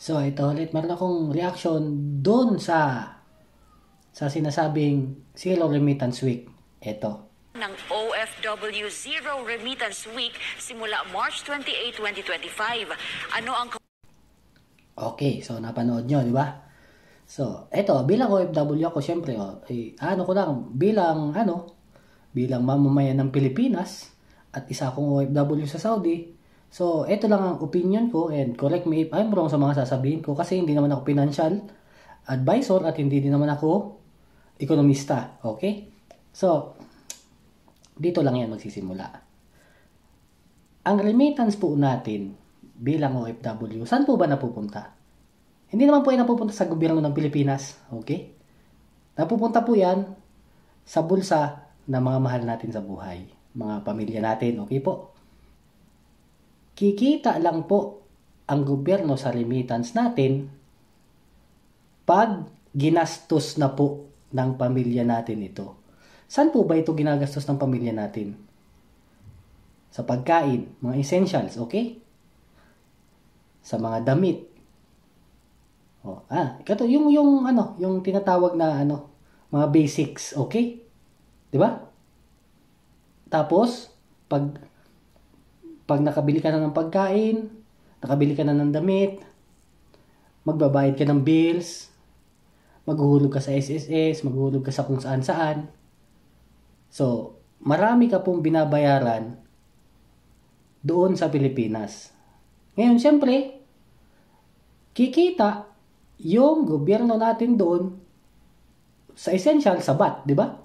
So, ito ulit, meron akong reaction doon sa sinasabing Zero Remittance Week. Ito. Ng OFW Zero Remittance Week simula March 28, 2025. Ano ang... Okay, so napanood nyo, di ba? So, ito, bilang OFW ako, syempre, bilang mamamayan ng Pilipinas at isa akong OFW sa Saudi. So, ito lang ang opinion ko and correct me if I'm wrong sa mga sasabihin ko kasi hindi naman ako financial advisor at hindi din naman ako ekonomista. Okay? So, dito lang yan magsisimula. Ang remittance po natin bilang OFW, saan po ba napupunta? Hindi naman po yan napupunta sa gobyerno ng Pilipinas. Okay? Napupunta po yan sa bulsa ng mga mahal natin sa buhay. Mga pamilya natin. Okay po? Kikita lang po ang gobyerno sa remittance natin pag ginastos na po ng pamilya natin ito. Saan po ba ito ginagastos ng pamilya natin? Sa pagkain, mga essentials, okay? Sa mga damit. Ito yung tinatawag na mga basics, okay? 'Di ba? Tapos pag nakabili ka na ng pagkain, nakabili ka na ng damit, magbabayad ka ng bills, maghuhulog ka sa SSS, maghuhulog ka sa kung saan-saan. So, marami ka pong binabayaran doon sa Pilipinas. Ngayon, siyempre, kikita yung gobyerno natin doon sa essential, sa VAT, di ba?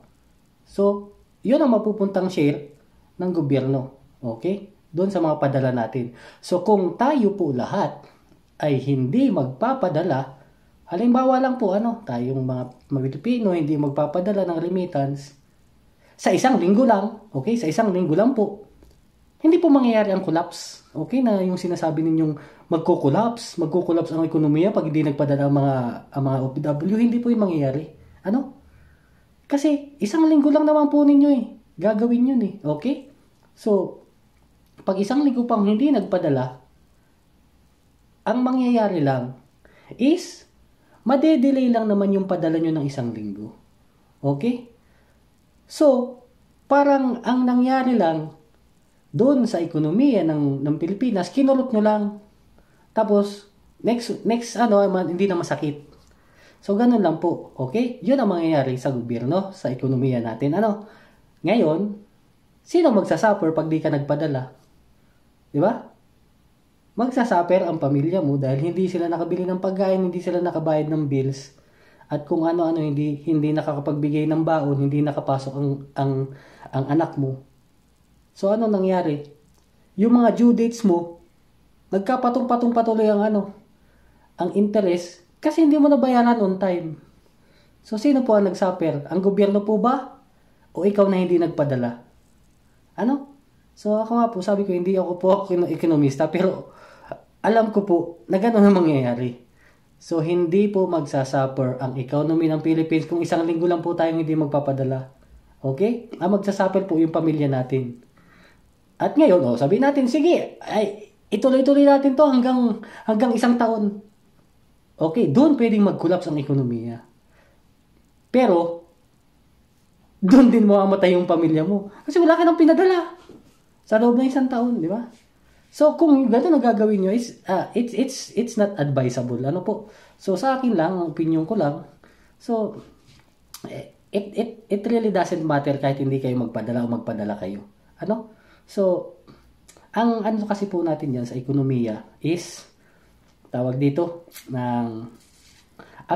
So, yun ang mapupuntang share ng gobyerno. Okay? Doon sa mga padala natin. So, kung tayo po lahat ay hindi magpapadala, halimbawa lang po, tayong mga Pilipino hindi magpapadala ng remittance, sa isang linggo lang, okay? Sa isang linggo lang po, hindi po mangyayari ang collapse. Okay na yung sinasabi ninyong magko-collapse ang ekonomiya pag hindi nagpadala ang mga OFW, hindi po yung mangyayari. Kasi isang linggo lang naman po ninyo gagawin yun okay? So, pag isang linggo pang hindi nagpadala, ang mangyayari lang is madedelay lang naman yung padala nyo ng isang linggo. Okay? So, parang ang nangyari lang doon sa ekonomiya ng Pilipinas, kinulot nyo lang. Tapos, next hindi na masakit. So, ganun lang po. Okay? Yun ang mangyayari sa gobyerno, sa ekonomiya natin. Ngayon, sino magsasuffer pag di ka nagpadala? Di ba? Magsasuffer ang pamilya mo dahil hindi sila nakabili ng pagkain, hindi sila nakabayad ng bills, at kung ano-ano hindi nakakapagbigay ng baon, hindi nakapasok ang anak mo. So, ano nangyari? Yung mga due dates mo, nagkapatong-patong patuloy ang interest kasi hindi mo nabayaran on time. So, sino po ang nagsuffer? Ang gobyerno po ba? O ikaw na hindi nagpadala? So, ako nga po, sabi ko, hindi ako po ekonomista, pero alam ko po na gano'n ang mangyayari. So, hindi po magsasuffer ang economy ng Philippines kung isang linggo lang po tayong hindi magpapadala. Okay? Ang magsasuffer po yung pamilya natin. At ngayon, sabihin natin, sige, ituloy-tuloy natin to hanggang isang taon. Okay, doon pwedeng mag-collapse ang ekonomiya. Pero, doon din mamamatay yung pamilya mo. Kasi wala ka nang pinadala sa loob ng isang taon, di ba? So, kung gano'n ang gagawin nyo, it's not advisable. So, sa akin lang, ang opinion ko lang, so, it really doesn't matter kahit hindi kayo magpadala o magpadala kayo. So, ang kasi po natin dyan sa ekonomiya is, tawag dito, ang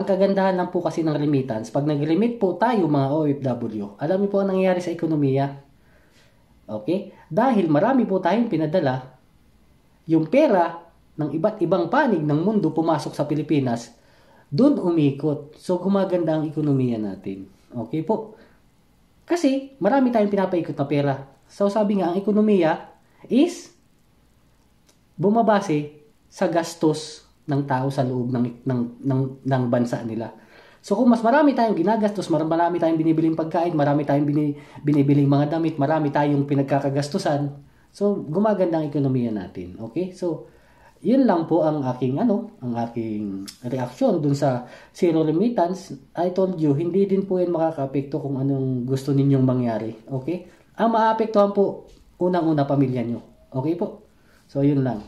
kagandahan lang po kasi ng remittance, pag nag-remit po tayo mga OFW, alam niyo po ang nangyayari sa ekonomiya. Okay? Dahil marami po tayong pinadala, yung pera ng iba't ibang panig ng mundo pumasok sa Pilipinas, doon umikot. So, gumaganda ang ekonomiya natin. Okay po? Kasi, marami tayong pinapaikot na pera. So, sabi nga, ang ekonomiya is bumabase sa gastos ng tao sa loob ng bansa nila. So kung mas marami tayong ginagastos, marami tayong binibiling pagkain, marami tayong binibiling mga damit, marami tayong pinagkakagastusan, so gumaganda ang ekonomiya natin. Okay? So yun lang po ang aking reaksyon dun sa zero remittance. I told you, hindi din po yan makaka-apekto kung anong gusto ninyong mangyari. Okay? Ang maapektuhan po, unang-una pamilya nyo. Okay po? So, yun lang.